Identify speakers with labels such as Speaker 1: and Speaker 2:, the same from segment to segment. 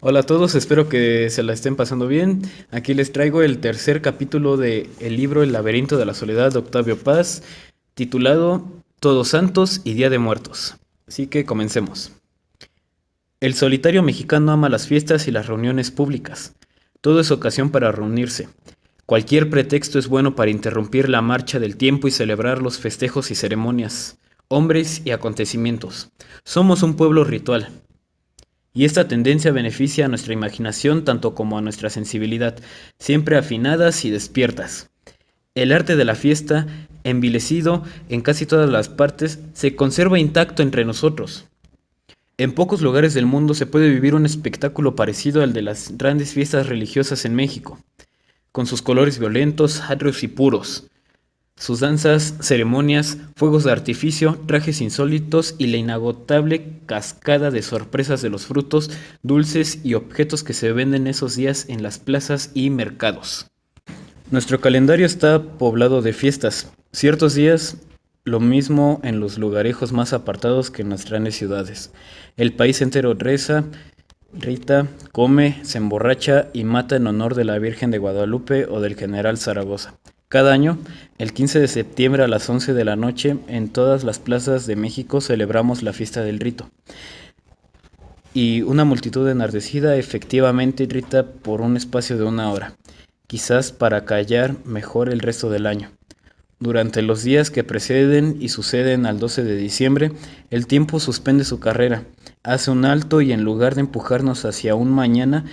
Speaker 1: Hola a todos, espero que se la estén pasando bien. Aquí les traigo el tercer capítulo de el libro El laberinto de la soledad de Octavio Paz, titulado Todos Santos y Día de Muertos. Así que comencemos. El solitario mexicano ama las fiestas y las reuniones públicas. Todo es ocasión para reunirse. Cualquier pretexto es bueno para interrumpir la marcha del tiempo y celebrar los festejos y ceremonias, hombres y acontecimientos. Somos un pueblo ritual. Y esta tendencia beneficia a nuestra imaginación tanto como a nuestra sensibilidad, siempre afinadas y despiertas. El arte de la fiesta, envilecido en casi todas las partes, se conserva intacto entre nosotros. En pocos lugares del mundo se puede vivir un espectáculo parecido al de las grandes fiestas religiosas en México, con sus colores violentos, atrios y puros, sus danzas, ceremonias, fuegos de artificio, trajes insólitos y la inagotable cascada de sorpresas de los frutos, dulces y objetos que se venden esos días en las plazas y mercados. Nuestro calendario está poblado de fiestas. Ciertos días, lo mismo en los lugarejos más apartados que en las grandes ciudades. El país entero reza, rita, come, se emborracha y mata en honor de la Virgen de Guadalupe o del General Zaragoza. Cada año, el 15 de septiembre a las 11 de la noche, en todas las plazas de México celebramos la fiesta del rito. Y una multitud enardecida efectivamente grita por un espacio de una hora, quizás para callar mejor el resto del año. Durante los días que preceden y suceden al 12 de diciembre, el tiempo suspende su carrera, hace un alto y en lugar de empujarnos hacia un mañana,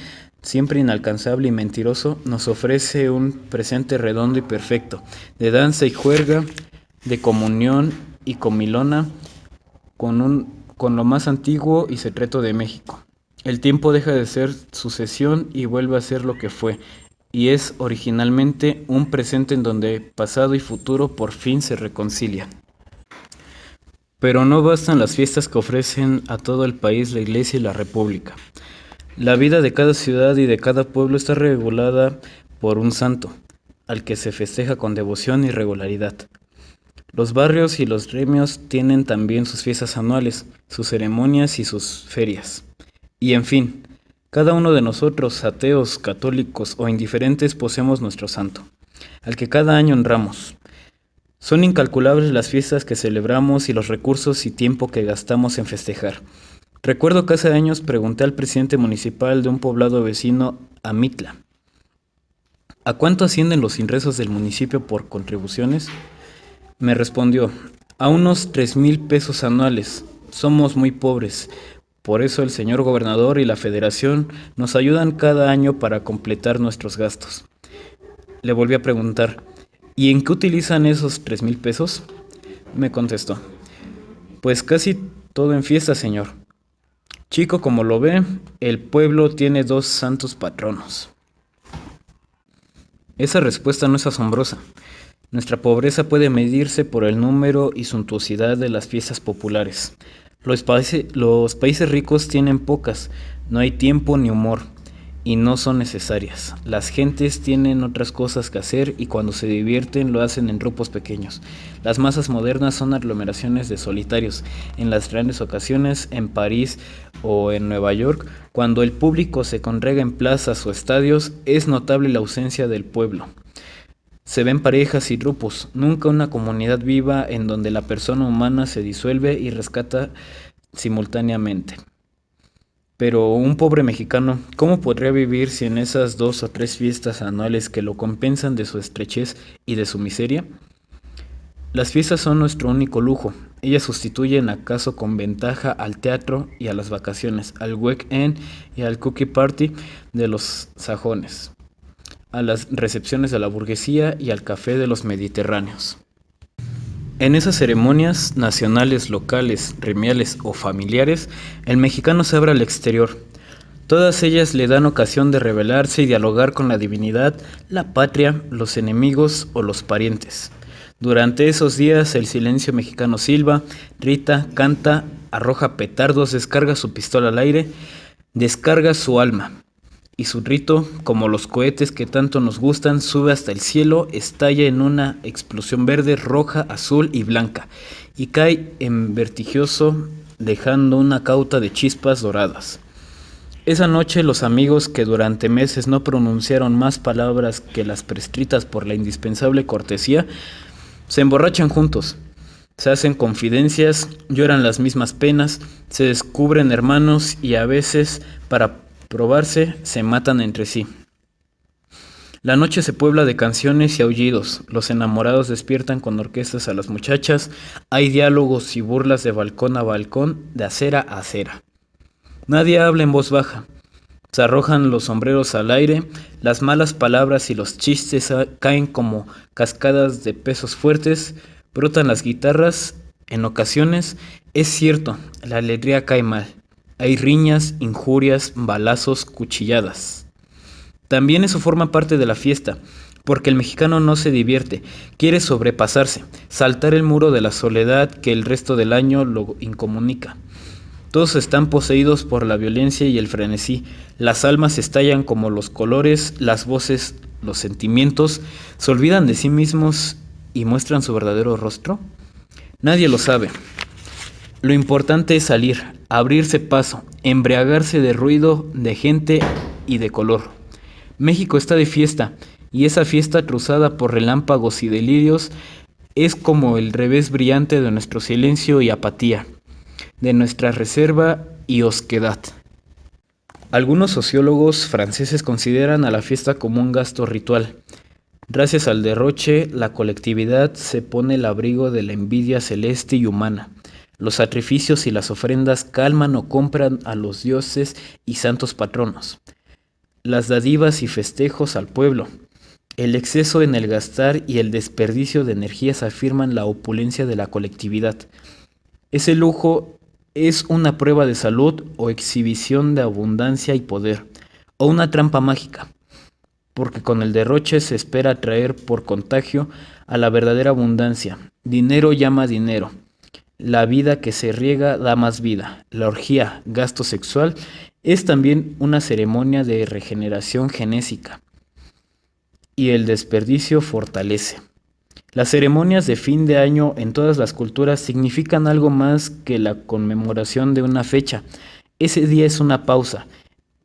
Speaker 1: siempre inalcanzable y mentiroso, nos ofrece un presente redondo y perfecto, de danza y juerga, de comunión y comilona, con lo más antiguo y secreto de México. El tiempo deja de ser sucesión y vuelve a ser lo que fue, y es originalmente un presente en donde pasado y futuro por fin se reconcilian. Pero no bastan las fiestas que ofrecen a todo el país la Iglesia y la República. La vida de cada ciudad y de cada pueblo está regulada por un santo, al que se festeja con devoción y regularidad. Los barrios y los gremios tienen también sus fiestas anuales, sus ceremonias y sus ferias. Y en fin, cada uno de nosotros, ateos, católicos o indiferentes, poseemos nuestro santo, al que cada año honramos. Son incalculables las fiestas que celebramos y los recursos y tiempo que gastamos en festejar. Recuerdo que hace años pregunté al presidente municipal de un poblado vecino a Mitla, ¿a cuánto ascienden los ingresos del municipio por contribuciones? Me respondió, a unos 3,000 pesos anuales. Somos muy pobres. Por eso el señor gobernador y la federación nos ayudan cada año para completar nuestros gastos. Le volví a preguntar, ¿y en qué utilizan esos 3,000 pesos? Me contestó, pues casi todo en fiesta, señor. Chico como lo ve, el pueblo tiene dos santos patronos. Esa respuesta no es asombrosa. Nuestra pobreza puede medirse por el número y suntuosidad de las fiestas populares. Los países ricos tienen pocas, no hay tiempo ni humor, y no son necesarias. Las gentes tienen otras cosas que hacer y cuando se divierten lo hacen en grupos pequeños. Las masas modernas son aglomeraciones de solitarios. En las grandes ocasiones, en París o en Nueva York, cuando el público se congrega en plazas o estadios, es notable la ausencia del pueblo. Se ven parejas y grupos, nunca una comunidad viva en donde la persona humana se disuelve y rescata simultáneamente. Pero un pobre mexicano, ¿cómo podría vivir sin esas 2 o 3 fiestas anuales que lo compensan de su estrechez y de su miseria? Las fiestas son nuestro único lujo. Ellas sustituyen acaso con ventaja al teatro y a las vacaciones, al weekend y al cookie party de los sajones, a las recepciones de la burguesía y al café de los mediterráneos. En esas ceremonias nacionales, locales, gremiales o familiares, el mexicano se abre al exterior. Todas ellas le dan ocasión de revelarse y dialogar con la divinidad, la patria, los enemigos o los parientes. Durante esos días el silencio mexicano silba, grita, canta, arroja petardos, descarga su pistola al aire, descarga su alma. Y su rito, como los cohetes que tanto nos gustan, sube hasta el cielo, estalla en una explosión verde, roja, azul y blanca, y cae en vertigioso, dejando una cauta de chispas doradas. Esa noche los amigos que durante meses no pronunciaron más palabras que las prescritas por la indispensable cortesía, se emborrachan juntos, se hacen confidencias, lloran las mismas penas, se descubren hermanos y a veces, para probarse, se matan entre sí. La noche se puebla de canciones y aullidos, los enamorados despiertan con orquestas a las muchachas, hay diálogos y burlas de balcón a balcón, de acera a acera. Nadie habla en voz baja, se arrojan los sombreros al aire, las malas palabras y los chistes caen como cascadas de pesos fuertes, brotan las guitarras, en ocasiones, es cierto, la alegría cae mal, hay riñas, injurias, balazos, cuchilladas. También eso forma parte de la fiesta, porque el mexicano no se divierte, quiere sobrepasarse, saltar el muro de la soledad que el resto del año lo incomunica. Todos están poseídos por la violencia y el frenesí, las almas estallan como los colores, las voces, los sentimientos, se olvidan de sí mismos y muestran su verdadero rostro. Nadie lo sabe. Lo importante es salir, abrirse paso, embriagarse de ruido, de gente y de color. México está de fiesta, y esa fiesta cruzada por relámpagos y delirios es como el revés brillante de nuestro silencio y apatía, de nuestra reserva y osquedad. Algunos sociólogos franceses consideran a la fiesta como un gasto ritual. Gracias al derroche, la colectividad se pone el abrigo de la envidia celeste y humana. Los sacrificios y las ofrendas calman o compran a los dioses y santos patronos. Las dádivas y festejos al pueblo. El exceso en el gastar y el desperdicio de energías afirman la opulencia de la colectividad. Ese lujo es una prueba de salud o exhibición de abundancia y poder, o una trampa mágica, porque con el derroche se espera atraer por contagio a la verdadera abundancia. Dinero llama dinero. La vida que se riega da más vida. La orgía, gasto sexual, es también una ceremonia de regeneración genésica. Y el desperdicio fortalece. Las ceremonias de fin de año en todas las culturas significan algo más que la conmemoración de una fecha. Ese día es una pausa.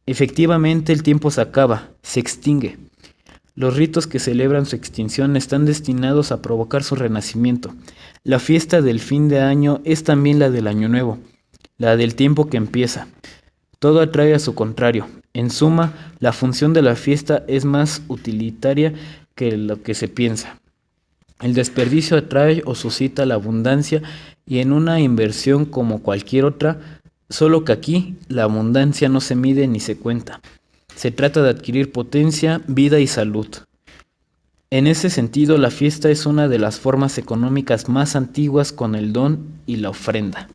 Speaker 1: Efectivamente el tiempo se acaba, se extingue. Los ritos que celebran su extinción están destinados a provocar su renacimiento. La fiesta del fin de año es también la del año nuevo, la del tiempo que empieza. Todo atrae a su contrario. En suma, la función de la fiesta es más utilitaria que lo que se piensa. El desperdicio atrae o suscita la abundancia y en una inversión como cualquier otra, solo que aquí la abundancia no se mide ni se cuenta. Se trata de adquirir potencia, vida y salud. En ese sentido, la fiesta es una de las formas económicas más antiguas con el don y la ofrenda.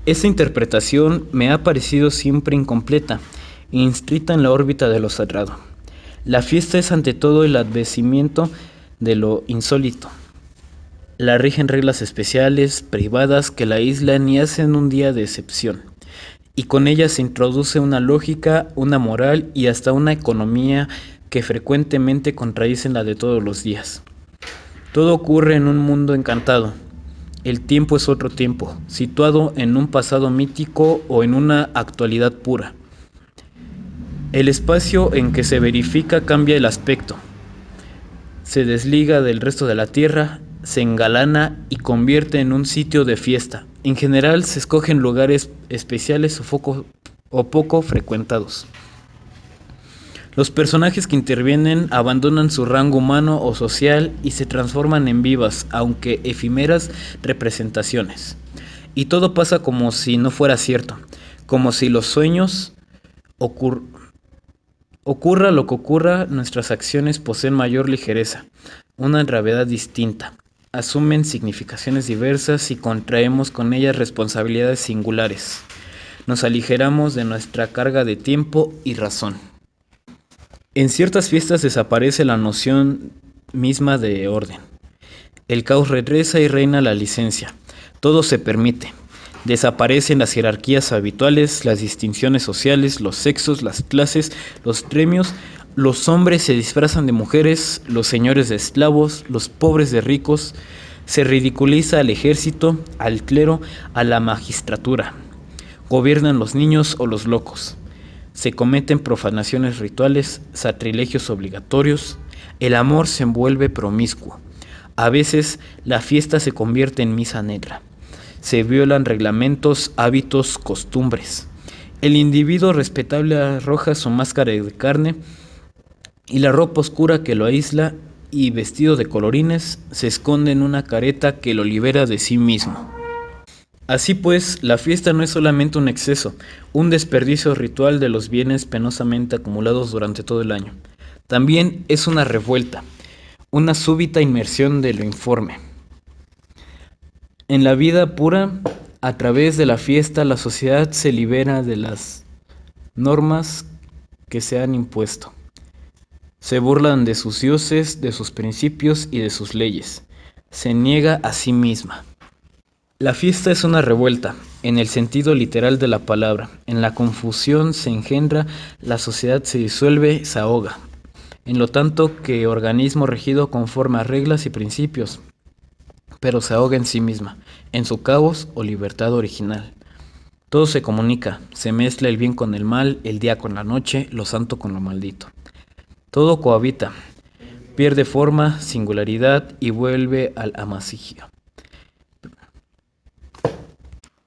Speaker 1: Esa interpretación me ha parecido siempre incompleta, inscrita en la órbita de lo sagrado. La fiesta es ante todo el advenimiento de lo insólito. La rigen reglas especiales, privadas, que la aíslan y hacen un día de excepción. Y con ellas se introduce una lógica, una moral y hasta una economía que frecuentemente contradicen la de todos los días. Todo ocurre en un mundo encantado. El tiempo es otro tiempo, situado en un pasado mítico o en una actualidad pura. El espacio en que se verifica cambia el aspecto. Se desliga del resto de la tierra, se engalana y convierte en un sitio de fiesta. En general se escogen lugares especiales o poco frecuentados. Los personajes que intervienen abandonan su rango humano o social y se transforman en vivas, aunque efímeras, representaciones. Y todo pasa como si no fuera cierto, como si los sueños ocurra lo que ocurra, nuestras acciones poseen mayor ligereza, una gravedad distinta, asumen significaciones diversas y contraemos con ellas responsabilidades singulares. Nos aligeramos de nuestra carga de tiempo y razón. En ciertas fiestas desaparece la noción misma de orden. El caos regresa y reina la licencia. Todo se permite. Desaparecen las jerarquías habituales, las distinciones sociales, los sexos, las clases, los gremios. Los hombres se disfrazan de mujeres, los señores de esclavos, los pobres de ricos. Se ridiculiza al ejército, al clero, a la magistratura. Gobiernan los niños o los locos. Se cometen profanaciones rituales, sacrilegios obligatorios, el amor se envuelve promiscuo. A veces la fiesta se convierte en misa negra. Se violan reglamentos, hábitos, costumbres. El individuo respetable arroja su máscara de carne y la ropa oscura que lo aísla y vestido de colorines se esconde en una careta que lo libera de sí mismo. Así pues, la fiesta no es solamente un exceso, un desperdicio ritual de los bienes penosamente acumulados durante todo el año. También es una revuelta, una súbita inmersión de lo informe. En la vida pura, a través de la fiesta, la sociedad se libera de las normas que se han impuesto. Se burlan de sus dioses, de sus principios y de sus leyes. Se niega a sí misma. La fiesta es una revuelta, en el sentido literal de la palabra. En la confusión se engendra, la sociedad se disuelve, se ahoga. En lo tanto que organismo regido conforme a reglas y principios, pero se ahoga en sí misma, en su caos o libertad original. Todo se comunica, se mezcla el bien con el mal, el día con la noche, lo santo con lo maldito. Todo cohabita, pierde forma, singularidad y vuelve al amasijo.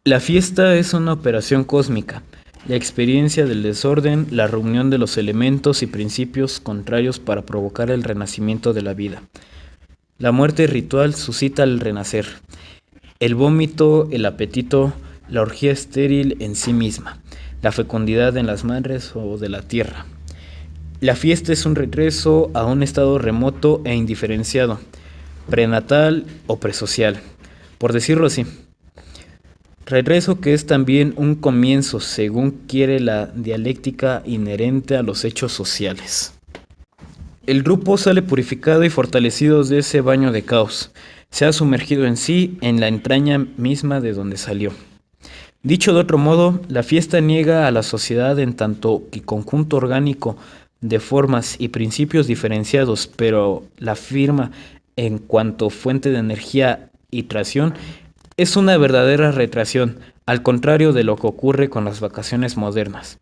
Speaker 1: La fiesta es una operación cósmica, la experiencia del desorden, la reunión de los elementos y principios contrarios para provocar el renacimiento de la vida. La muerte ritual suscita el renacer, el vómito, el apetito, la orgía estéril en sí misma, la fecundidad en las madres o de la tierra. La fiesta es un regreso a un estado remoto e indiferenciado, prenatal o presocial, por decirlo así. Regreso que es también un comienzo, según quiere la dialéctica inherente a los hechos sociales. El grupo sale purificado y fortalecido de ese baño de caos. Se ha sumergido en sí, en la entraña misma de donde salió. Dicho de otro modo, la fiesta niega a la sociedad en tanto que conjunto orgánico de formas y principios diferenciados, pero la afirma en cuanto fuente de energía y tracción. Es una verdadera retracción, al contrario de lo que ocurre con las vacaciones modernas,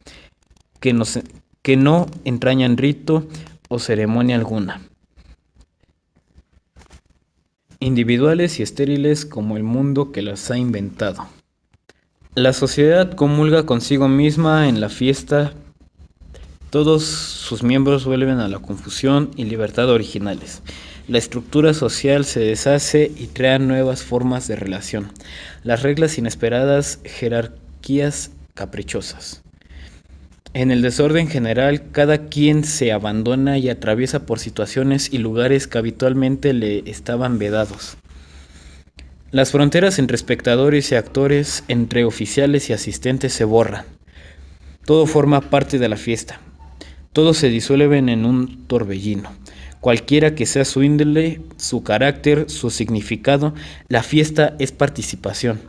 Speaker 1: que no entrañan rito o ceremonia alguna, individuales y estériles como el mundo que las ha inventado. La sociedad comulga consigo misma en la fiesta, todos sus miembros vuelven a la confusión y libertad originales. La estructura social se deshace y crea nuevas formas de relación. Las reglas inesperadas, jerarquías caprichosas. En el desorden general, cada quien se abandona y atraviesa por situaciones y lugares que habitualmente le estaban vedados. Las fronteras entre espectadores y actores, entre oficiales y asistentes se borran. Todo forma parte de la fiesta. Todos se disuelven en un torbellino. Cualquiera que sea su índole, su carácter, su significado, la fiesta es participación.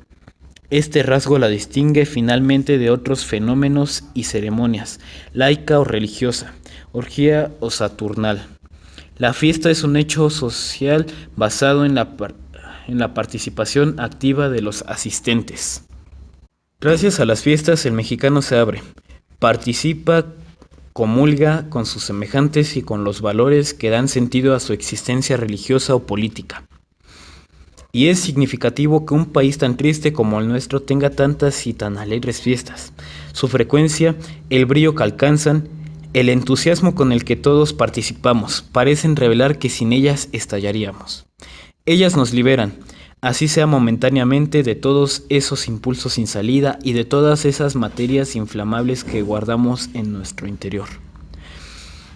Speaker 1: Este rasgo la distingue finalmente de otros fenómenos y ceremonias, laica o religiosa, orgía o saturnal. La fiesta es un hecho social basado en la participación activa de los asistentes. Gracias a las fiestas el mexicano se abre, participa, comulga con sus semejantes y con los valores que dan sentido a su existencia religiosa o política. Y es significativo que un país tan triste como el nuestro tenga tantas y tan alegres fiestas. Su frecuencia, el brillo que alcanzan, el entusiasmo con el que todos participamos, parecen revelar que sin ellas estallaríamos. Ellas nos liberan, así sea momentáneamente, de todos esos impulsos sin salida y de todas esas materias inflamables que guardamos en nuestro interior.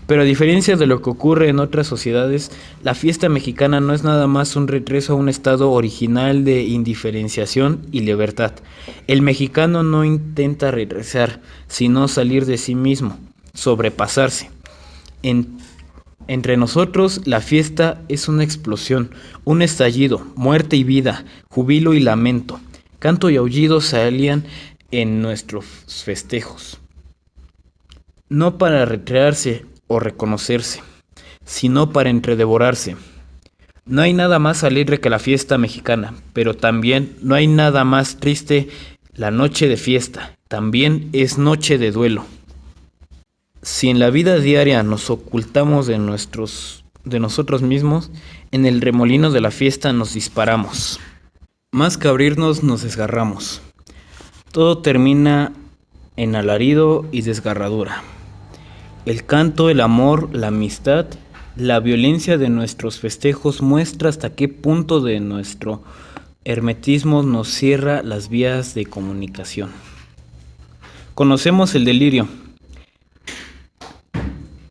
Speaker 1: Pero a diferencia de lo que ocurre en otras sociedades, la fiesta mexicana no es nada más un regreso a un estado original de indiferenciación y libertad. El mexicano no intenta regresar, sino salir de sí mismo, sobrepasarse. Entre nosotros, la fiesta es una explosión, un estallido, muerte y vida, júbilo y lamento. Canto y aullido se alían en nuestros festejos. No para recrearse o reconocerse, sino para entredevorarse. No hay nada más alegre que la fiesta mexicana, pero también no hay nada más triste la noche de fiesta, también es noche de duelo. Si en la vida diaria nos ocultamos de nosotros mismos, en el remolino de la fiesta nos disparamos. Más que abrirnos, nos desgarramos. Todo termina en alarido y desgarradura. El canto, el amor, la amistad, la violencia de nuestros festejos muestra hasta qué punto de nuestro hermetismo nos cierra las vías de comunicación. Conocemos el delirio,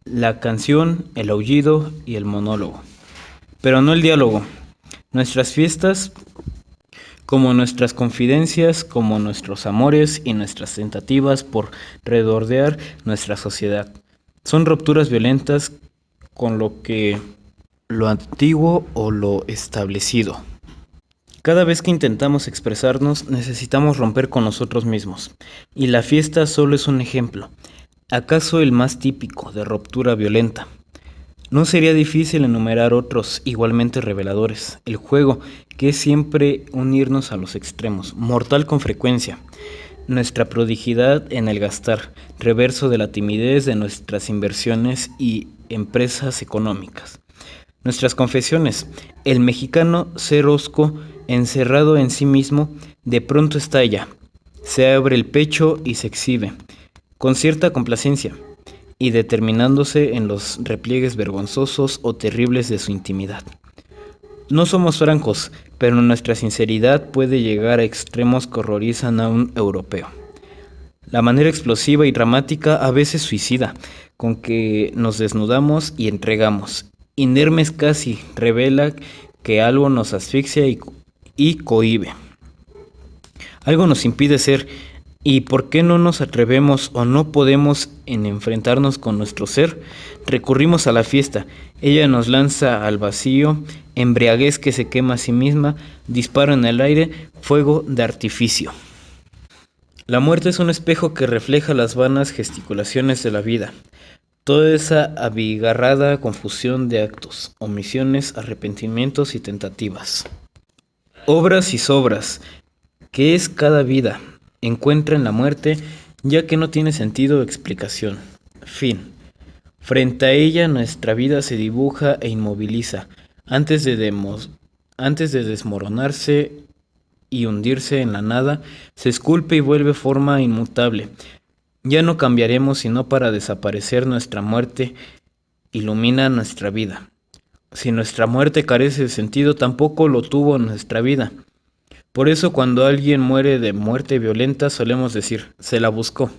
Speaker 1: la canción, el aullido y el monólogo, pero no el diálogo. Nuestras fiestas, como nuestras confidencias, como nuestros amores y nuestras tentativas por redondear nuestra sociedad, son rupturas violentas con lo antiguo o lo establecido. Cada vez que intentamos expresarnos, necesitamos romper con nosotros mismos, y la fiesta solo es un ejemplo, acaso el más típico de ruptura violenta. No sería difícil enumerar otros igualmente reveladores. El juego, que es siempre unirnos a los extremos, mortal con frecuencia. Nuestra prodigidad en el gastar, reverso de la timidez de nuestras inversiones y empresas económicas. Nuestras confesiones, el mexicano ser hosco, encerrado en sí mismo, de pronto estalla, se abre el pecho y se exhibe, con cierta complacencia, y determinándose en los repliegues vergonzosos o terribles de su intimidad. No somos francos, pero nuestra sinceridad puede llegar a extremos que horrorizan a un europeo. La manera explosiva y dramática, a veces suicida, con que nos desnudamos y entregamos, inermes casi, revela que algo nos asfixia y cohíbe. Algo nos impide ser, y ¿por qué no nos atrevemos o no podemos en enfrentarnos con nuestro ser? Recurrimos a la fiesta, ella nos lanza al vacío, embriaguez que se quema a sí misma, disparo en el aire, fuego de artificio. La muerte es un espejo que refleja las vanas gesticulaciones de la vida, toda esa abigarrada confusión de actos, omisiones, arrepentimientos y tentativas. Obras y sobras, que es cada vida, encuentra en la muerte, ya que no tiene sentido o explicación. Fin. Frente a ella nuestra vida se dibuja e inmoviliza, antes de desmoronarse y hundirse en la nada, se esculpe y vuelve forma inmutable. Ya no cambiaremos sino para desaparecer. Nuestra muerte ilumina nuestra vida. Si nuestra muerte carece de sentido, tampoco lo tuvo nuestra vida. Por eso cuando alguien muere de muerte violenta solemos decir, se la buscó.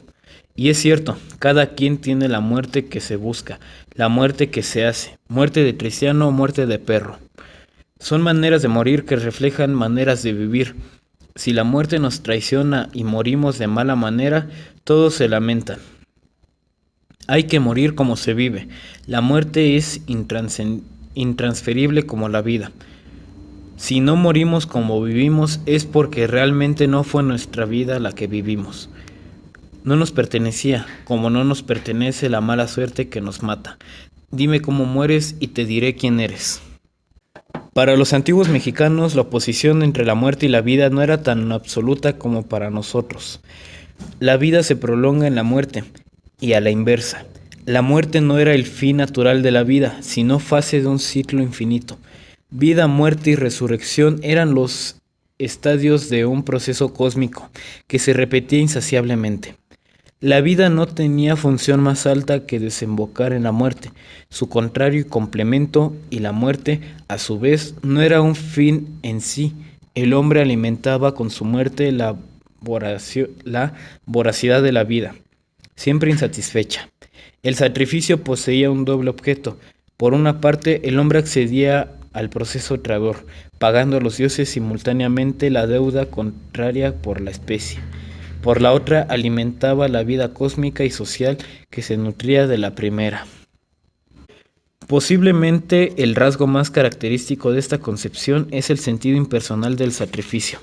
Speaker 1: Y es cierto, cada quien tiene la muerte que se busca, la muerte que se hace, muerte de cristiano o muerte de perro. Son maneras de morir que reflejan maneras de vivir. Si la muerte nos traiciona y morimos de mala manera, todos se lamentan. Hay que morir como se vive. La muerte es intransferible como la vida. Si no morimos como vivimos es porque realmente no fue nuestra vida la que vivimos. No nos pertenecía, como no nos pertenece la mala suerte que nos mata. Dime cómo mueres y te diré quién eres. Para los antiguos mexicanos, la oposición entre la muerte y la vida no era tan absoluta como para nosotros. La vida se prolonga en la muerte, y a la inversa. La muerte no era el fin natural de la vida, sino fase de un ciclo infinito. Vida, muerte y resurrección eran los estadios de un proceso cósmico que se repetía insaciablemente. La vida no tenía función más alta que desembocar en la muerte, su contrario y complemento, y la muerte, a su vez, no era un fin en sí. El hombre alimentaba con su muerte la voracidad de la vida, siempre insatisfecha. El sacrificio poseía un doble objeto. Por una parte, el hombre accedía al proceso traidor, pagando a los dioses simultáneamente la deuda contraria por la especie. Por la otra, alimentaba la vida cósmica y social que se nutría de la primera. Posiblemente el rasgo más característico de esta concepción es el sentido impersonal del sacrificio.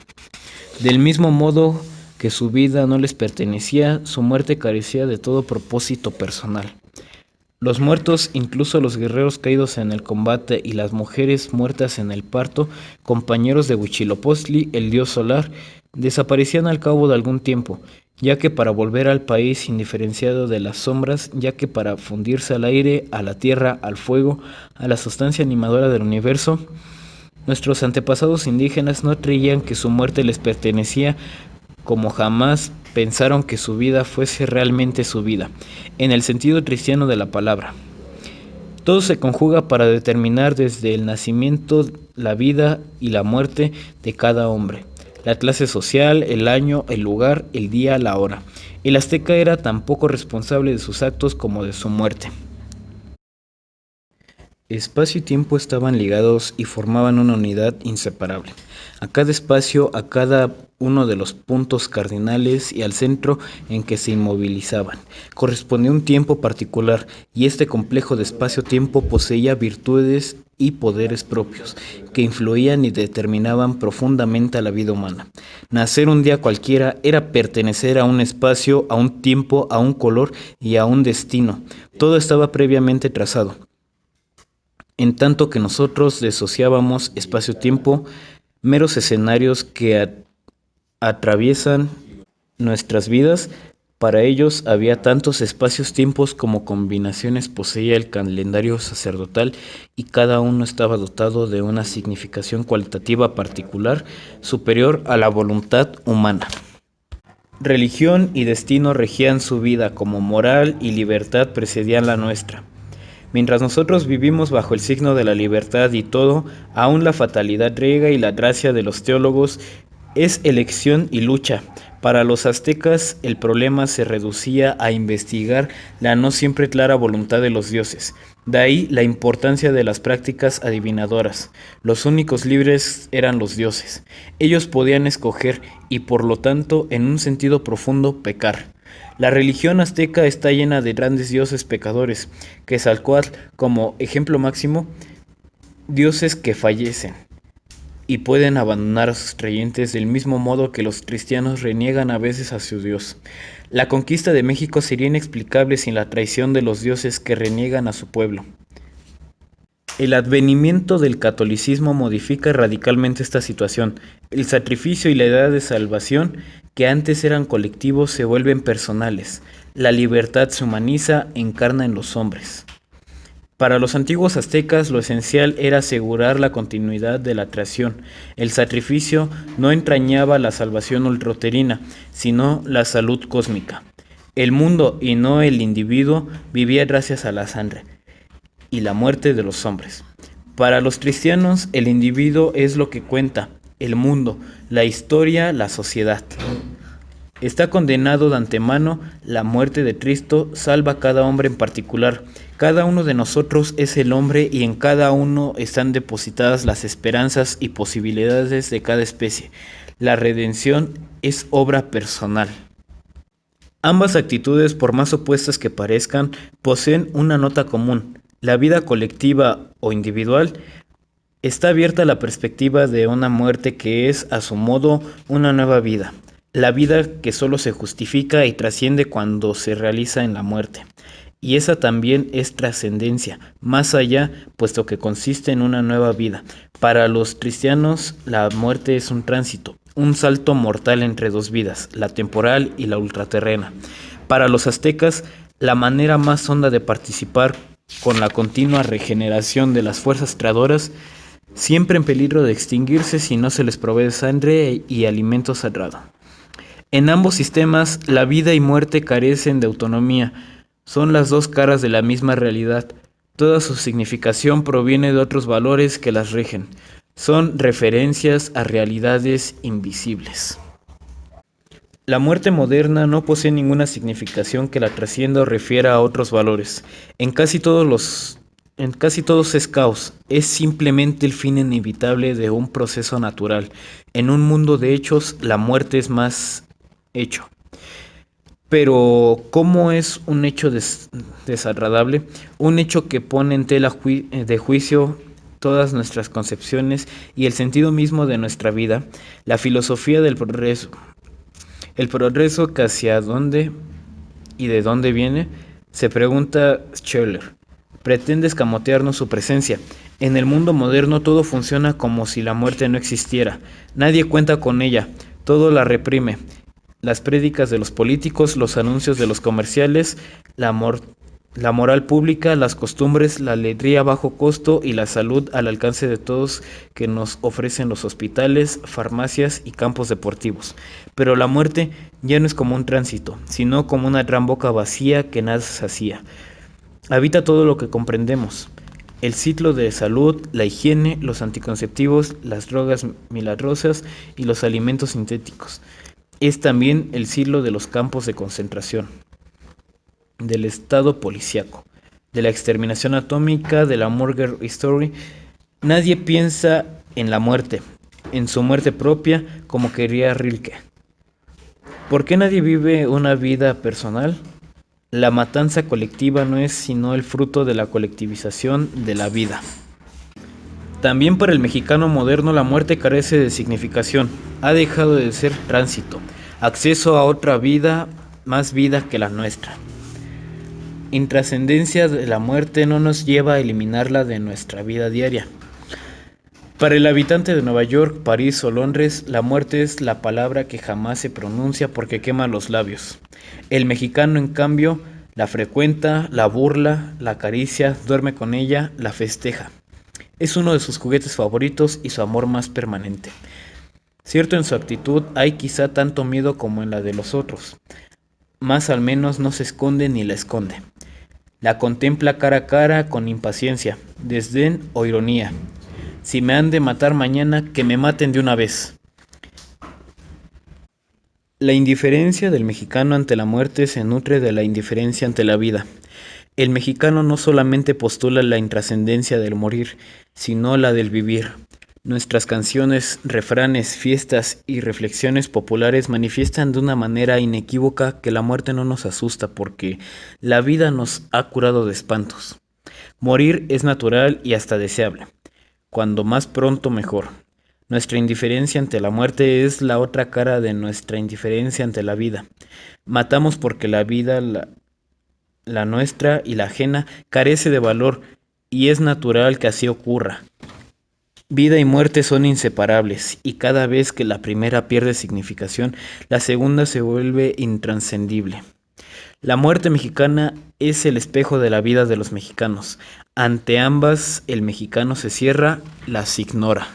Speaker 1: Del mismo modo que su vida no les pertenecía, su muerte carecía de todo propósito personal. Los muertos, incluso los guerreros caídos en el combate y las mujeres muertas en el parto, compañeros de Huitzilopochtli, el dios solar, desaparecían al cabo de algún tiempo, ya que para volver al país indiferenciado de las sombras, ya que para fundirse al aire, a la tierra, al fuego, a la sustancia animadora del universo. Nuestros antepasados indígenas no creían que su muerte les pertenecía, como jamás pensaron que su vida fuese realmente su vida, en el sentido cristiano de la palabra. Todo se conjuga para determinar desde el nacimiento la vida y la muerte de cada hombre, la clase social, el año, el lugar, el día, la hora. El azteca era tan poco responsable de sus actos como de su muerte. Espacio y tiempo estaban ligados y formaban una unidad inseparable. A cada espacio, a cada uno de los puntos cardinales y al centro en que se inmovilizaban, correspondía un tiempo particular, y este complejo de espacio-tiempo poseía virtudes y poderes propios, que influían y determinaban profundamente a la vida humana. Nacer un día cualquiera era pertenecer a un espacio, a un tiempo, a un color y a un destino. Todo estaba previamente trazado. En tanto que nosotros desociábamos espacio-tiempo, meros escenarios que atraviesan nuestras vidas, para ellos había tantos espacios-tiempos como combinaciones poseía el calendario sacerdotal, y cada uno estaba dotado de una significación cualitativa particular, superior a la voluntad humana. Religión y destino regían su vida, como moral y libertad precedían la nuestra. Mientras nosotros vivimos bajo el signo de la libertad y todo, aún la fatalidad griega y la gracia de los teólogos es elección y lucha. Para los aztecas el problema se reducía a investigar la no siempre clara voluntad de los dioses. De ahí la importancia de las prácticas adivinadoras. Los únicos libres eran los dioses. Ellos podían escoger y por lo tanto, en un sentido profundo, pecar. La religión azteca está llena de grandes dioses pecadores, Quetzalcóatl como ejemplo máximo, dioses que fallecen y pueden abandonar a sus creyentes del mismo modo que los cristianos reniegan a veces a su Dios. La conquista de México sería inexplicable sin la traición de los dioses que reniegan a su pueblo. El advenimiento del catolicismo modifica radicalmente esta situación. El sacrificio y la edad de salvación, que antes eran colectivos, se vuelven personales. La libertad se humaniza, encarna en los hombres. Para los antiguos aztecas lo esencial era asegurar la continuidad de la creación. El sacrificio no entrañaba la salvación ultroterina, sino la salud cósmica. El mundo y no el individuo vivía gracias a la sangre y la muerte de los hombres. Para los cristianos, el individuo es lo que cuenta, el mundo, la historia, la sociedad. Está condenado de antemano, la muerte de Cristo salva a cada hombre en particular. Cada uno de nosotros es el hombre y en cada uno están depositadas las esperanzas y posibilidades de cada especie. La redención es obra personal. Ambas actitudes, por más opuestas que parezcan, poseen una nota común. La vida colectiva o individual está abierta a la perspectiva de una muerte que es, a su modo, una nueva vida. La vida que solo se justifica y trasciende cuando se realiza en la muerte. Y esa también es trascendencia, más allá, puesto que consiste en una nueva vida. Para los cristianos, la muerte es un tránsito, un salto mortal entre dos vidas, la temporal y la ultraterrena. Para los aztecas, la manera más honda de participar con la continua regeneración de las fuerzas creadoras, siempre en peligro de extinguirse si no se les provee sangre y alimento sagrado. En ambos sistemas, la vida y muerte carecen de autonomía, son las dos caras de la misma realidad. Toda su significación proviene de otros valores que las rigen. Son referencias a realidades invisibles. La muerte moderna no posee ninguna significación que la trascienda o refiera a otros valores. En casi todos es caos, es simplemente el fin inevitable de un proceso natural. En un mundo de hechos, la muerte es más hecho. Pero, ¿cómo es un hecho desagradable? Un hecho que pone en tela de juicio todas nuestras concepciones y el sentido mismo de nuestra vida, la filosofía del progreso. El progreso, que hacia dónde y de dónde viene, se pregunta Scheller. Pretende escamotearnos su presencia. En el mundo moderno todo funciona como si la muerte no existiera. Nadie cuenta con ella, todo la reprime. las prédicas de los políticos, los anuncios de los comerciales, la moral pública, las costumbres, la alegría a bajo costo y la salud al alcance de todos que nos ofrecen los hospitales, farmacias y campos deportivos. Pero la muerte ya no es como un tránsito, sino como una gran boca vacía que nada sacía. Habita todo lo que comprendemos. El ciclo de salud, la higiene, los anticonceptivos, las drogas milagrosas y los alimentos sintéticos. Es también el ciclo de los campos de concentración, del estado policíaco, de la exterminación atómica, de la Murder Story. Nadie piensa en la muerte, en su muerte propia, como quería Rilke. ¿Por qué nadie vive una vida personal? La matanza colectiva no es sino el fruto de la colectivización de la vida. También para el mexicano moderno la muerte carece de significación, ha dejado de ser tránsito, acceso a otra vida, más vida que la nuestra. Intrascendencia de la muerte no nos lleva a eliminarla de nuestra vida diaria. Para el habitante de Nueva York, París o Londres, la muerte es la palabra que jamás se pronuncia porque quema los labios. El mexicano, en cambio, la frecuenta, la burla, la acaricia, duerme con ella, la festeja. Es uno de sus juguetes favoritos y su amor más permanente. Cierto, en su actitud hay quizá tanto miedo como en la de los otros, mas al menos no se esconde ni la esconde. La contempla cara a cara con impaciencia, desdén o ironía. Si me han de matar mañana, que me maten de una vez. La indiferencia del mexicano ante la muerte se nutre de la indiferencia ante la vida. El mexicano no solamente postula la intrascendencia del morir, sino la del vivir. Nuestras canciones, refranes, fiestas y reflexiones populares manifiestan de una manera inequívoca que la muerte no nos asusta porque la vida nos ha curado de espantos. Morir es natural y hasta deseable. Cuando más pronto mejor. Nuestra indiferencia ante la muerte es la otra cara de nuestra indiferencia ante la vida. Matamos porque la vida, la nuestra y la ajena, carece de valor y es natural que así ocurra. Vida y muerte son inseparables y cada vez que la primera pierde significación, la segunda se vuelve intranscendible. La muerte mexicana es el espejo de la vida de los mexicanos. Ante ambas el mexicano se cierra, las ignora.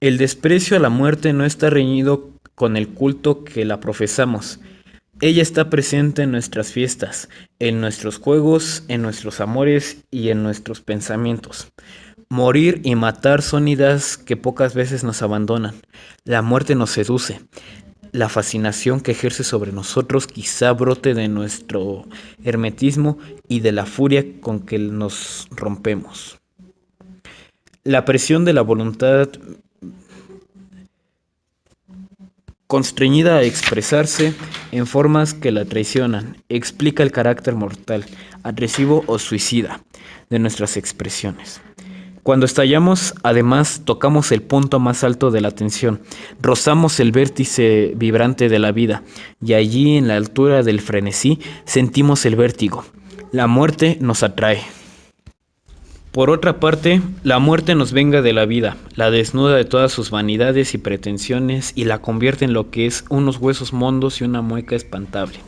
Speaker 1: El desprecio a la muerte no está reñido con el culto que la profesamos. Ella está presente en nuestras fiestas, en nuestros juegos, en nuestros amores y en nuestros pensamientos. Morir y matar son ideas que pocas veces nos abandonan. La muerte nos seduce. La fascinación que ejerce sobre nosotros quizá brote de nuestro hermetismo y de la furia con que nos rompemos. La presión de la voluntad constreñida a expresarse en formas que la traicionan, explica el carácter mortal, agresivo o suicida de nuestras expresiones. Cuando estallamos, además, tocamos el punto más alto de la tensión, rozamos el vértice vibrante de la vida, y allí, en la altura del frenesí, sentimos el vértigo. La muerte nos atrae. Por otra parte, la muerte nos venga de la vida, la desnuda de todas sus vanidades y pretensiones y la convierte en lo que es unos huesos mondos y una mueca espantable.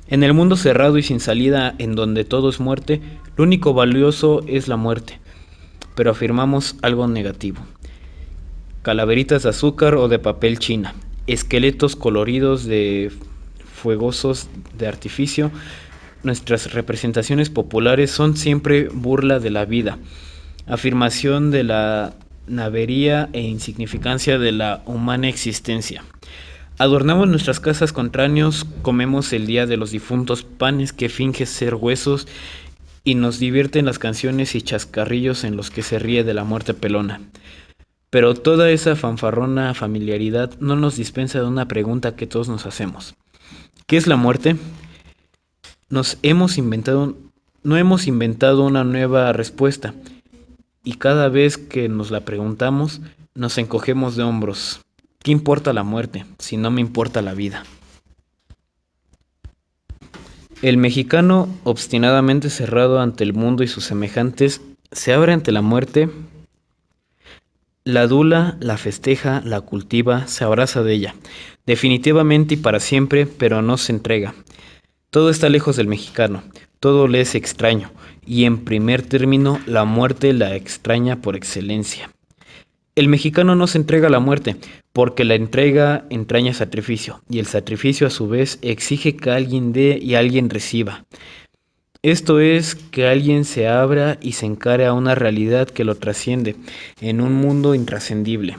Speaker 1: En el mundo cerrado y sin salida en donde todo es muerte, lo único valioso es la muerte, pero afirmamos algo negativo. Calaveritas de azúcar o de papel china, esqueletos coloridos de fuegosos de artificio. Nuestras representaciones populares son siempre burla de la vida, afirmación de la navería e insignificancia de la humana existencia. Adornamos nuestras casas con cráneos, comemos el día de los difuntos panes que fingen ser huesos y nos divierten las canciones y chascarrillos en los que se ríe de la muerte pelona. Pero toda esa fanfarrona familiaridad no nos dispensa de una pregunta que todos nos hacemos. ¿Qué es la muerte? No hemos inventado una nueva respuesta y cada vez que nos la preguntamos nos encogemos de hombros. ¿Qué importa la muerte si no me importa la vida? El mexicano, obstinadamente cerrado ante el mundo y sus semejantes, se abre ante la muerte. La adula, la festeja, la cultiva, se abraza de ella, definitivamente y para siempre, pero no se entrega. Todo está lejos del mexicano, todo le es extraño, y en primer término, la muerte la extraña por excelencia. El mexicano no se entrega a la muerte, porque la entrega entraña sacrificio, y el sacrificio a su vez exige que alguien dé y alguien reciba. Esto es, que alguien se abra y se encare a una realidad que lo trasciende, en un mundo intrascendible.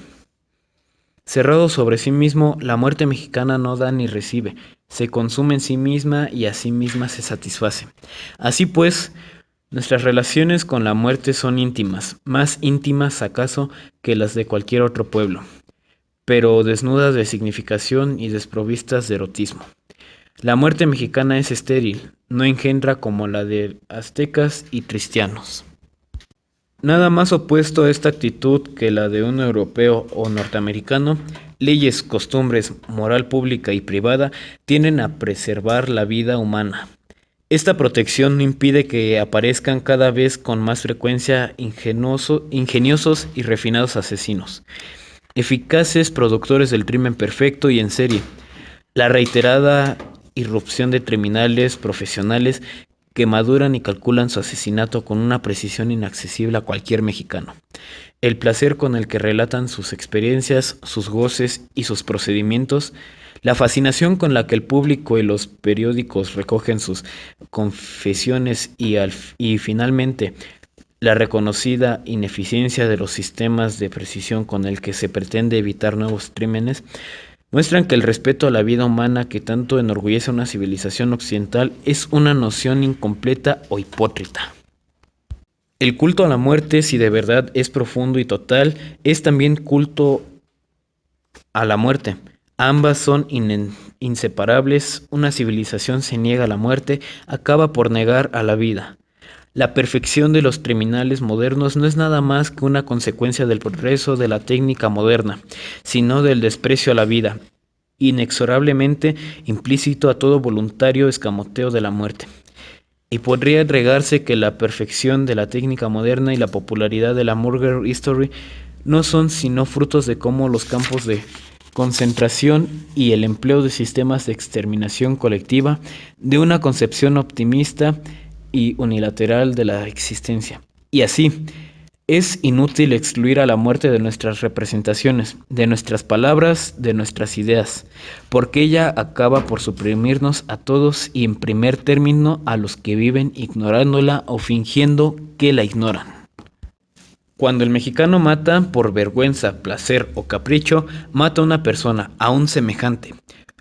Speaker 1: Cerrado sobre sí mismo, la muerte mexicana no da ni recibe, se consume en sí misma y a sí misma se satisface. Así pues, nuestras relaciones con la muerte son íntimas, más íntimas acaso que las de cualquier otro pueblo, pero desnudas de significación y desprovistas de erotismo. La muerte mexicana es estéril, no engendra como la de aztecas y cristianos. Nada más opuesto a esta actitud que la de un europeo o norteamericano, leyes, costumbres, moral pública y privada tienden a preservar la vida humana. Esta protección no impide que aparezcan cada vez con más frecuencia ingeniosos y refinados asesinos, eficaces productores del crimen perfecto y en serie. La reiterada irrupción de criminales profesionales que maduran y calculan su asesinato con una precisión inaccesible a cualquier mexicano. El placer con el que relatan sus experiencias, sus goces y sus procedimientos, la fascinación con la que el público y los periódicos recogen sus confesiones y finalmente la reconocida ineficiencia de los sistemas de precisión con el que se pretende evitar nuevos crímenes, muestran que el respeto a la vida humana que tanto enorgullece a una civilización occidental es una noción incompleta o hipócrita. El culto a la muerte, si de verdad es profundo y total, es también culto a la muerte. Ambas son inseparables. Una civilización se niega a la muerte, acaba por negar a la vida. La perfección de los criminales modernos no es nada más que una consecuencia del progreso de la técnica moderna, sino del desprecio a la vida, inexorablemente implícito a todo voluntario escamoteo de la muerte. Y podría agregarse que la perfección de la técnica moderna y la popularidad de la Murder History no son sino frutos de cómo los campos de concentración y el empleo de sistemas de exterminación colectiva, de una concepción optimista y unilateral de la existencia. Y así, es inútil excluir a la muerte de nuestras representaciones, de nuestras palabras, de nuestras ideas, porque ella acaba por suprimirnos a todos y en primer término a los que viven ignorándola o fingiendo que la ignoran. Cuando el mexicano mata por vergüenza, placer o capricho, mata a una persona, a un semejante.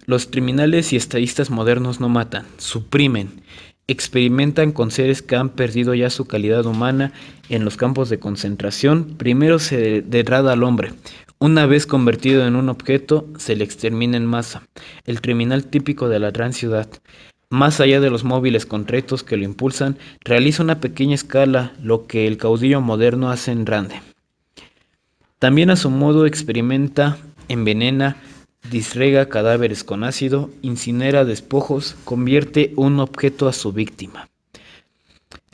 Speaker 1: Los criminales y estadistas modernos no matan, suprimen, experimentan con seres que han perdido ya su calidad humana en los campos de concentración. Primero se degrada al hombre. Una vez convertido en un objeto, se le extermina en masa. El criminal típico de la gran ciudad, más allá de los móviles concretos que lo impulsan, realiza una pequeña escala lo que el caudillo moderno hace en grande. También a su modo experimenta, envenena, disgrega cadáveres con ácido, incinera despojos, convierte un objeto a su víctima.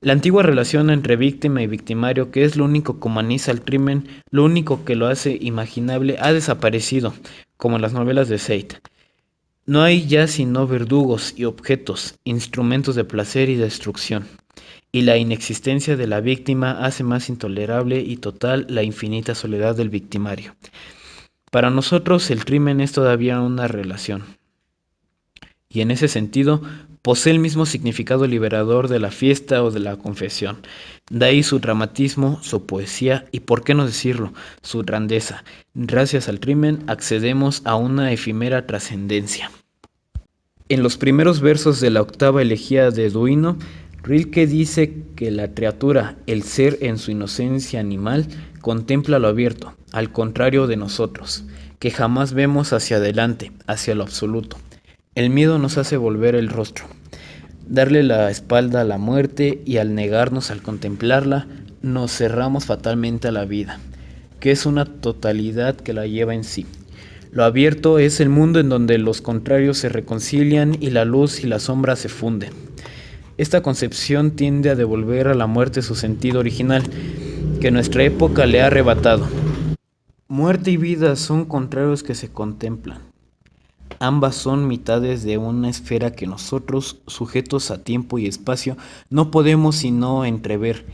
Speaker 1: La antigua relación entre víctima y victimario, que es lo único que humaniza el crimen, lo único que lo hace imaginable, ha desaparecido, como en las novelas de Sade. No hay ya sino verdugos y objetos, instrumentos de placer y destrucción, y la inexistencia de la víctima hace más intolerable y total la infinita soledad del victimario. Para nosotros el crimen es todavía una relación, y en ese sentido posee el mismo significado liberador de la fiesta o de la confesión. De ahí su dramatismo, su poesía y, por qué no decirlo, su grandeza. Gracias al crimen accedemos a una efímera trascendencia. En los primeros versos de la octava elegía de Duino, Rilke dice que la criatura, el ser en su inocencia animal, contempla lo abierto, al contrario de nosotros, que jamás vemos hacia adelante, hacia lo absoluto. El miedo nos hace volver el rostro, darle la espalda a la muerte, y al negarnos al contemplarla, nos cerramos fatalmente a la vida, que es una totalidad que la lleva en sí. Lo abierto es el mundo en donde los contrarios se reconcilian y la luz y la sombra se funden. Esta concepción tiende a devolver a la muerte su sentido original, que nuestra época le ha arrebatado. Muerte y vida son contrarios que se contemplan. Ambas son mitades de una esfera que nosotros, sujetos a tiempo y espacio, no podemos sino entrever.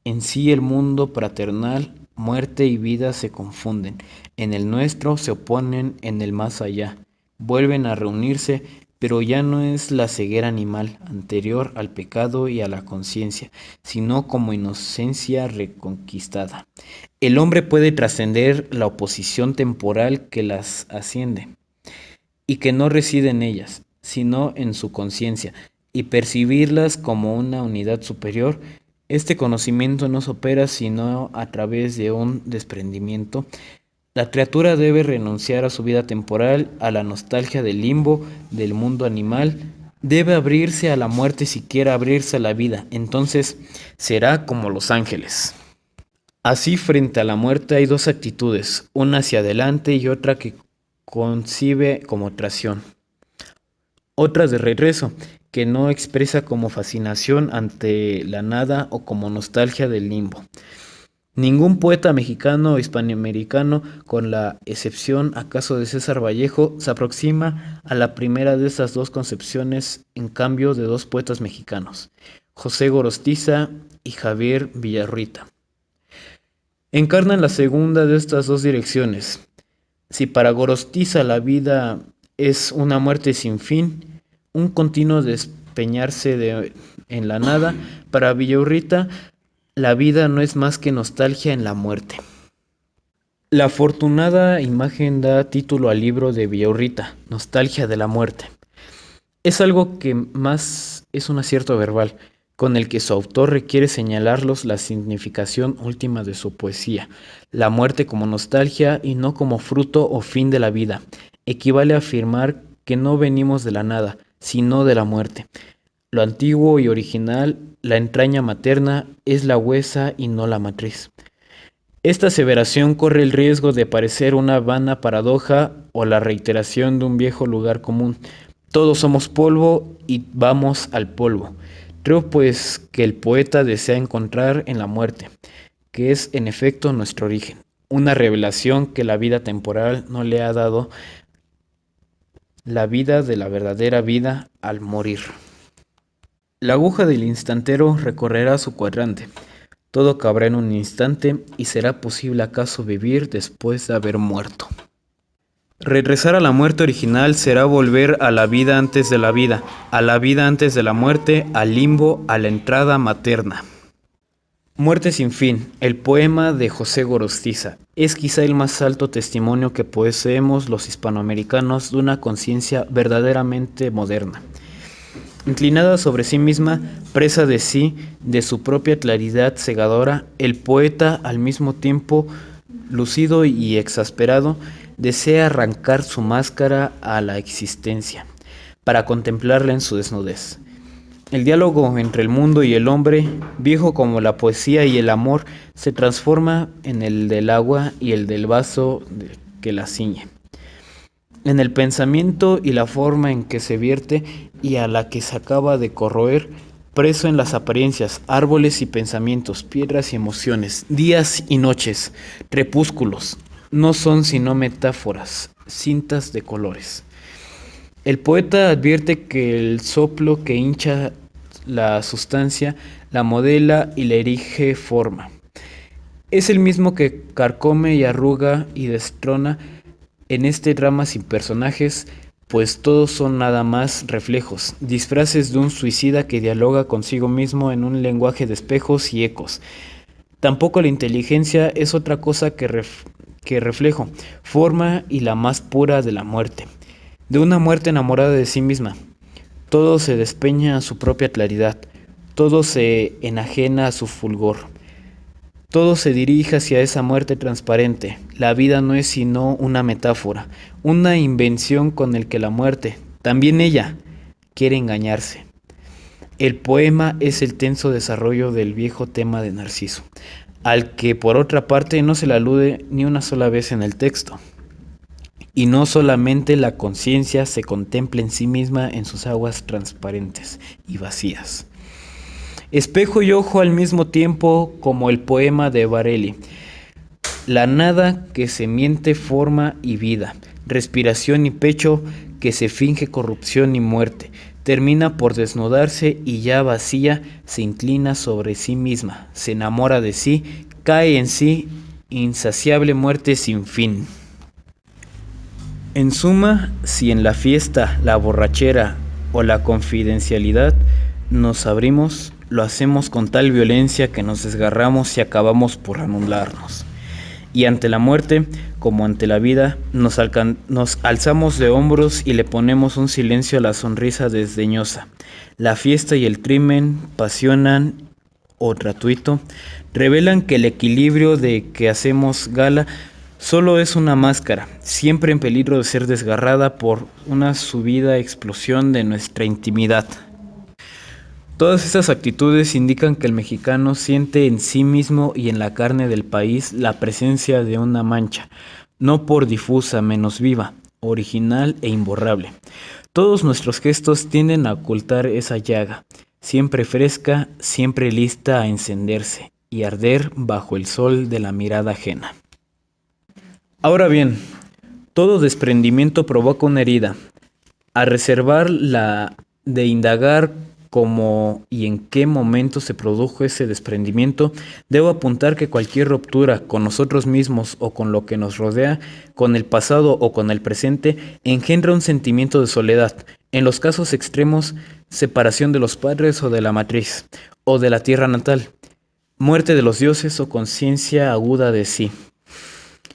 Speaker 1: En sí el mundo fraternal, muerte y vida se confunden. En el nuestro se oponen en el más allá. Vuelven a reunirse, pero ya no es la ceguera animal, anterior al pecado y a la conciencia, sino como inocencia reconquistada. El hombre puede trascender la oposición temporal que las asciende y que no reside en ellas, sino en su conciencia, y percibirlas como una unidad superior. Este conocimiento no se opera sino a través de un desprendimiento. La criatura debe renunciar a su vida temporal, a la nostalgia del limbo, del mundo animal. Debe abrirse a la muerte si quiere abrirse a la vida. Entonces será como los ángeles. Así, frente a la muerte hay dos actitudes, una hacia adelante y otra que concibe como tracción. Otra de regreso, que no expresa como fascinación ante la nada o como nostalgia del limbo. Ningún poeta mexicano o hispanoamericano, con la excepción acaso de César Vallejo, se aproxima a la primera de estas dos concepciones, en cambio de dos poetas mexicanos, José Gorostiza y Javier Villarruita. Encarnan la segunda de estas dos direcciones. Si para Gorostiza la vida es una muerte sin fin, un continuo despeñarse en la nada, para Villarruita la vida no es más que nostalgia en la muerte. La afortunada imagen da título al libro de Villarruita, Nostalgia de la muerte. Es algo que más es un acierto verbal, con el que su autor requiere señalarlos la significación última de su poesía, la muerte como nostalgia y no como fruto o fin de la vida. Equivale a afirmar que no venimos de la nada, sino de la muerte. Lo antiguo y original, la entraña materna, es la huesa y no la matriz. Esta aseveración corre el riesgo de parecer una vana paradoja o la reiteración de un viejo lugar común. Todos somos polvo y vamos al polvo. Creo pues que el poeta desea encontrar en la muerte, que es en efecto nuestro origen, una revelación que la vida temporal no le ha dado, la vida de la verdadera vida al morir. La aguja del instantero recorrerá su cuadrante. Todo cabrá en un instante y será posible acaso vivir después de haber muerto. Regresar a la muerte original será volver a la vida antes de la vida, a la vida antes de la muerte, al limbo, a la entrada materna. Muerte sin fin, el poema de José Gorostiza, es quizá el más alto testimonio que poseemos los hispanoamericanos de una conciencia verdaderamente moderna. Inclinada sobre sí misma, presa de sí, de su propia claridad cegadora, el poeta, al mismo tiempo lúcido y exasperado, desea arrancar su máscara a la existencia, para contemplarla en su desnudez. El diálogo entre el mundo y el hombre, viejo como la poesía y el amor, se transforma en el del agua y el del vaso que la ciñe, en el pensamiento y la forma en que se vierte y a la que se acaba de corroer, preso en las apariencias, árboles y pensamientos, piedras y emociones, días y noches, crepúsculos, no son sino metáforas, cintas de colores. El poeta advierte que el soplo que hincha la sustancia, la modela y le erige forma. Es el mismo que carcome y arruga y destrona en este drama sin personajes, pues todos son nada más reflejos, disfraces de un suicida que dialoga consigo mismo en un lenguaje de espejos y ecos. Tampoco la inteligencia es otra cosa que reflejo, forma y la más pura de la muerte, de una muerte enamorada de sí misma. Todo se despeña a su propia claridad, todo se enajena a su fulgor. Todo se dirige hacia esa muerte transparente. La vida no es sino una metáfora, una invención con el que la muerte, también ella, quiere engañarse. El poema es el tenso desarrollo del viejo tema de Narciso, al que por otra parte no se le alude ni una sola vez en el texto. Y no solamente la conciencia se contempla en sí misma en sus aguas transparentes y vacías. Espejo y ojo al mismo tiempo, como el poema de Barelli. La nada que se miente forma y vida, respiración y pecho que se finge corrupción y muerte, termina por desnudarse y ya vacía se inclina sobre sí misma, se enamora de sí, cae en sí, insaciable muerte sin fin. En suma, si en la fiesta, la borrachera o la confidencialidad nos abrimos, lo hacemos con tal violencia que nos desgarramos y acabamos por anularnos. Y ante la muerte, como ante la vida, nos alzamos de hombros y le ponemos un silencio a la sonrisa desdeñosa. La fiesta y el crimen pasionan o gratuito, revelan que el equilibrio de que hacemos gala solo es una máscara, siempre en peligro de ser desgarrada por una subida explosión de nuestra intimidad. Todas estas actitudes indican que el mexicano siente en sí mismo y en la carne del país la presencia de una mancha, no por difusa, menos viva, original e imborrable. Todos nuestros gestos tienden a ocultar esa llaga, siempre fresca, siempre lista a encenderse y arder bajo el sol de la mirada ajena. Ahora bien, todo desprendimiento provoca una herida. A reservar la de indagar cómo y en qué momento se produjo ese desprendimiento, debo apuntar que cualquier ruptura con nosotros mismos o con lo que nos rodea, con el pasado o con el presente, engendra un sentimiento de soledad. En los casos extremos, separación de los padres o de la matriz, o de la tierra natal, muerte de los dioses o conciencia aguda de sí.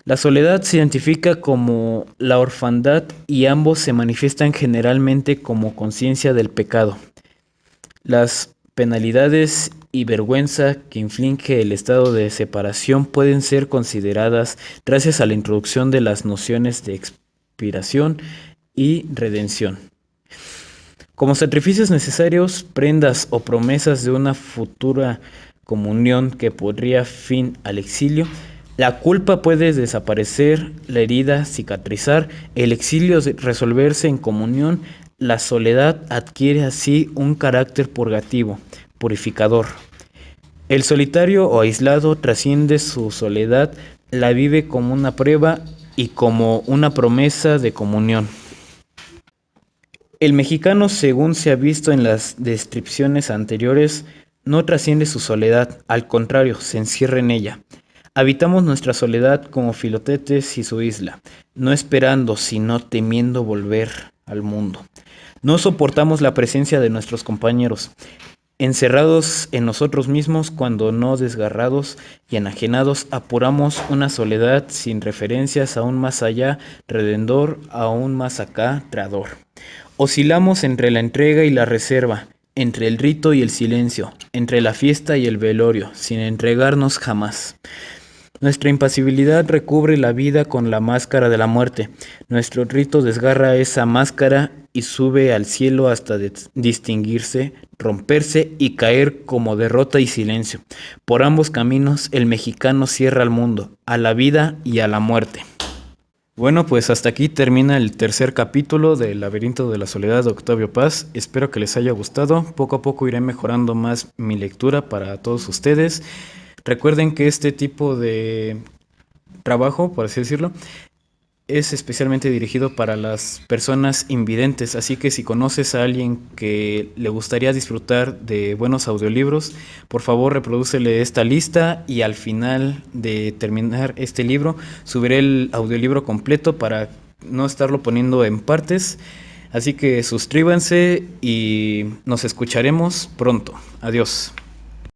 Speaker 1: La soledad se identifica como la orfandad y ambos se manifiestan generalmente como conciencia del pecado. Las penalidades y vergüenza que inflige el estado de separación pueden ser consideradas gracias a la introducción de las nociones de expiración y redención. Como sacrificios necesarios, prendas o promesas de una futura comunión que pondría fin al exilio, la culpa puede desaparecer, la herida cicatrizar, el exilio resolverse en comunión, la soledad adquiere así un carácter purgativo, purificador. El solitario o aislado trasciende su soledad, la vive como una prueba y como una promesa de comunión. El mexicano, según se ha visto en las descripciones anteriores, no trasciende su soledad, al contrario, se encierra en ella. Habitamos nuestra soledad como Filotetes y su isla, no esperando, sino temiendo volver al mundo. No soportamos la presencia de nuestros compañeros, encerrados en nosotros mismos cuando no desgarrados y enajenados, apuramos una soledad sin referencias aún más allá, redendor, aún más acá, trador. Oscilamos entre la entrega y la reserva, entre el rito y el silencio, entre la fiesta y el velorio, sin entregarnos jamás. Nuestra impasibilidad recubre la vida con la máscara de la muerte. Nuestro rito desgarra esa máscara y sube al cielo hasta distinguirse, romperse y caer como derrota y silencio. Por ambos caminos el mexicano cierra al mundo, a la vida y a la muerte. Bueno, pues hasta aquí termina el tercer capítulo del Laberinto de la Soledad de Octavio Paz. Espero que les haya gustado. Poco a poco iré mejorando más mi lectura para todos ustedes. Recuerden que este tipo de trabajo, por así decirlo, es especialmente dirigido para las personas invidentes, así que si conoces a alguien que le gustaría disfrutar de buenos audiolibros, por favor reprodúcele esta lista y al final de terminar este libro subiré el audiolibro completo para no estarlo poniendo en partes. Así que suscríbanse y nos escucharemos pronto. Adiós.